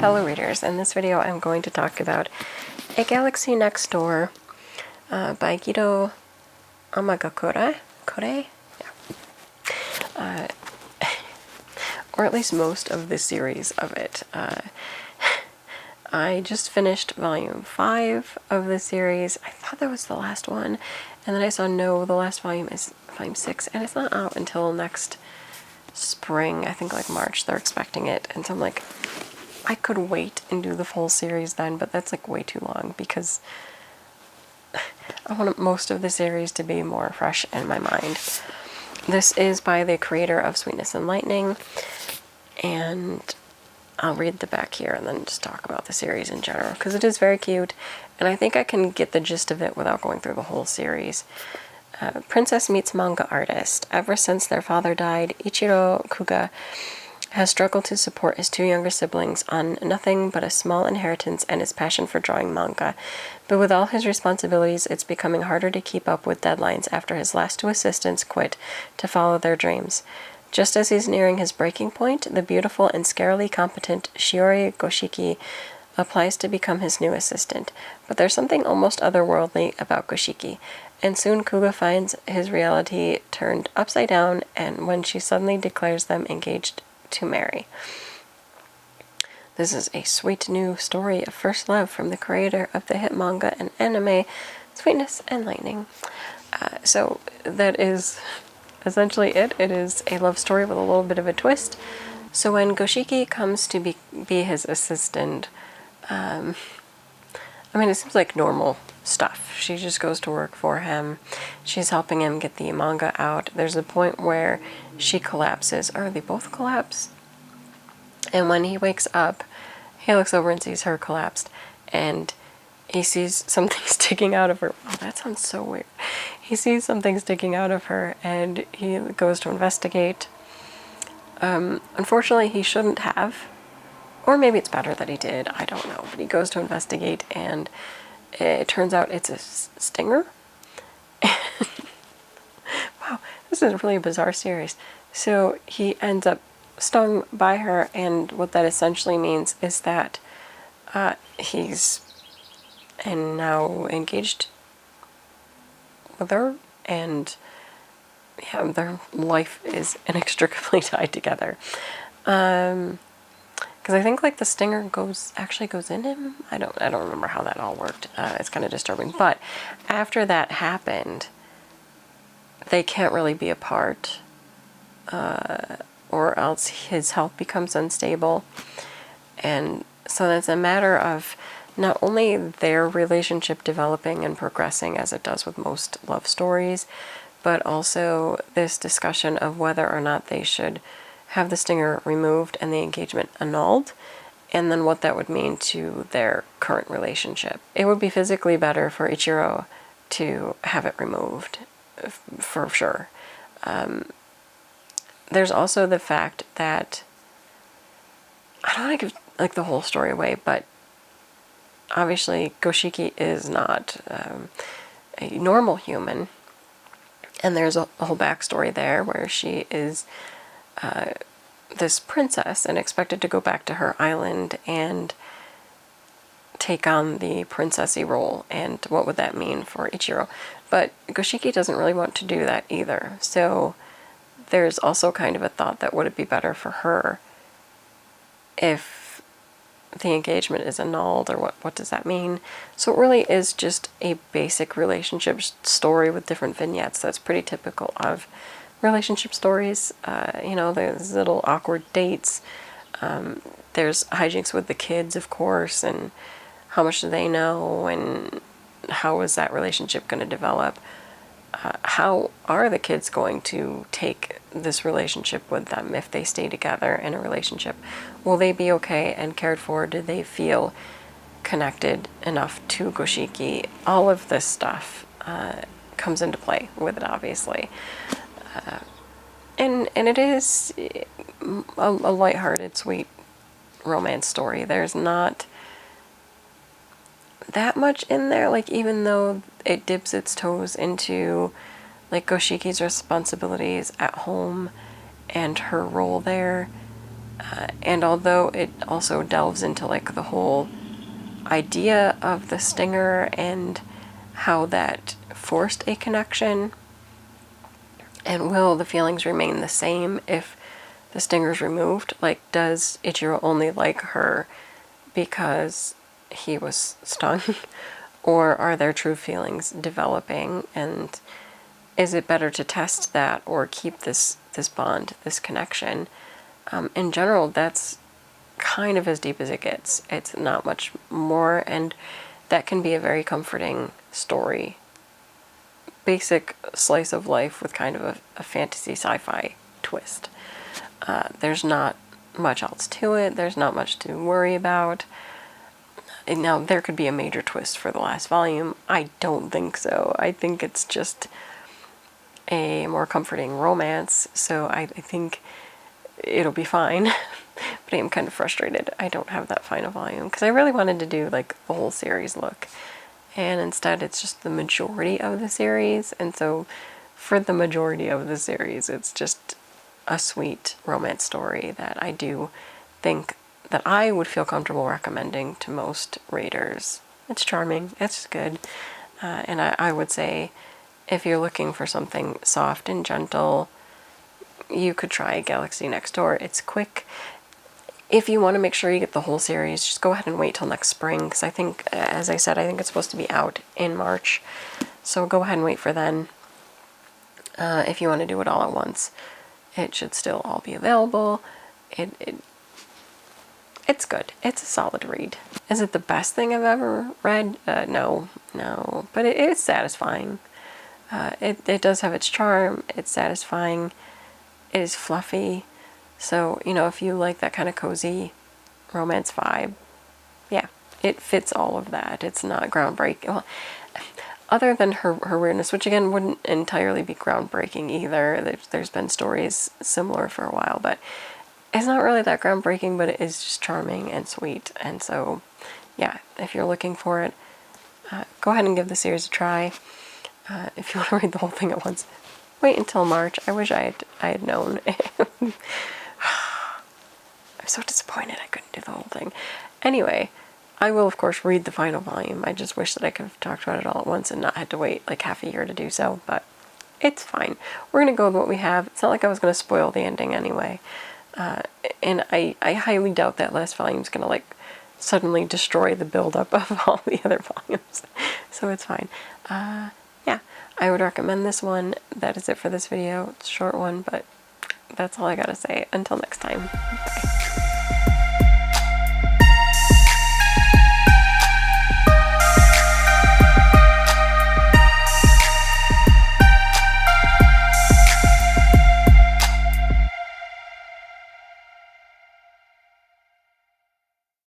fellow readers. In this video I'm going to talk about A Galaxy Next Door by Guido Amagakure? Kore? Yeah. Or at least most of the series of it. I just finished volume 5 of the series. I thought that was the last one, and then I saw no, the last volume is volume 6, and it's not out until next spring. I think like March they're expecting it, and so I'm like, I could wait and do the full series then, but that's like way too long because I want most of the series to be more fresh in my mind. This is by the creator of Sweetness and Lightning, and I'll read the back here and then just talk about the series in general because it is very cute, and I think I can get the gist of it without going through the whole series. Princess meets manga artist. Ever since their father died, Ichiro Kuga has struggled to support his two younger siblings on nothing but a small inheritance and his passion for drawing manga. But with all his responsibilities, it's becoming harder to keep up with deadlines after his last two assistants quit to follow their dreams. Just as he's nearing his breaking point, the beautiful and scarily competent Shiori Goshiki applies to become his new assistant. But there's something almost otherworldly about Goshiki, and soon Kuga finds his reality turned upside down and when she suddenly declares them engaged to marry. This is a sweet new story of first love from the creator of the hit manga and anime Sweetness and Lightning. So that is essentially it. It is a love story with a little bit of a twist. So when Goshiki comes to be his assistant, it seems like normal stuff. She just goes to work for him. She's helping him get the manga out. There's a point where she collapses, or they both collapse. And when he wakes up, he looks over and sees her collapsed, and he sees something sticking out of her. Oh, that sounds so weird. He sees something sticking out of her, and he goes to investigate. Unfortunately, he shouldn't have. Or maybe it's better that he did. I don't know. But he goes to investigate, and it turns out it's a stinger. Wow, this is a really bizarre series. So he ends up stung by her, and what that essentially means is that he's now engaged with her, and yeah, their life is inextricably tied together. Because I think like the stinger actually goes in him. I don't remember how that all worked. It's kind of disturbing. But after that happened, they can't really be apart, or else his health becomes unstable. And so it's a matter of not only their relationship developing and progressing as it does with most love stories, but also this discussion of whether or not they should have the stinger removed and the engagement annulled, and then what that would mean to their current relationship. It would be physically better for Ichiro to have it removed, for sure. There's also the fact that, I don't want to give like the whole story away, but obviously Goshiki is not a normal human, and there's a whole backstory there where she is this princess and expected to go back to her island and take on the princessy role, and what would that mean for Ichiro. But Goshiki doesn't really want to do that either, so there's also kind of a thought that would it be better for her if the engagement is annulled, or what does that mean? So it really is just a basic relationship story with different vignettes that's pretty typical of relationship stories. There's little awkward dates. There's hijinks with the kids, of course, and how much do they know, and how is that relationship going to develop? How are the kids going to take this relationship with them if they stay together in a relationship? Will they be okay and cared for? Do they feel connected enough to Goshiki? All of this stuff comes into play with it, obviously. And it is a lighthearted, sweet romance story. There's not that much in there, like, even though it dips its toes into like Goshiki's responsibilities at home and her role there, And although it also delves into like the whole idea of the stinger and how that forced a connection, and will the feelings remain the same if the stinger's removed? Like, does Ichiro only like her because he was stung? Or are there true feelings developing? And is it better to test that or keep this bond, this connection? In general, that's kind of as deep as it gets. It's not much more, and that can be a very comforting story. Basic slice of life with kind of a fantasy sci-fi twist. There's not much else to it. There's not much to worry about. And now, there could be a major twist for the last volume. I don't think so. I think it's just a more comforting romance, so I think it'll be fine. But I am kind of frustrated I don't have that final volume, because I really wanted to do like the whole series look, and instead it's just the majority of the series. And so for the majority of the series, it's just a sweet romance story that I do think that I would feel comfortable recommending to most readers. It's charming, it's good, and I would say if you're looking for something soft and gentle, you could try Galaxy Next Door. It's quick. If you want to make sure you get the whole series, just go ahead and wait till next spring, because I think, as I said, I think it's supposed to be out in March. So go ahead and wait for then. If you want to do it all at once, it should still all be available. It's good. It's a solid read. Is it the best thing I've ever read? No. But it is satisfying. It does have its charm. It's satisfying. It is fluffy. So, if you like that kind of cozy romance vibe, yeah, it fits all of that. It's not groundbreaking. Well, other than her weirdness, which again wouldn't entirely be groundbreaking either. There's been stories similar for a while, but it's not really that groundbreaking, but it is just charming and sweet. And so, yeah, if you're looking for it, go ahead and give the series a try. If you want to read the whole thing at once, wait until March. I wish I had known. I'm so disappointed I couldn't do the whole thing. Anyway, I will of course read the final volume. I just wish that I could have talked about it all at once and not had to wait like half a year to do so, but it's fine. We're going to go with what we have. It's not like I was going to spoil the ending anyway. And I highly doubt that last volume is going to like suddenly destroy the buildup of all the other volumes. So it's fine. Yeah, I would recommend this one. That is it for this video. It's a short one, but that's all I gotta say. Until next time.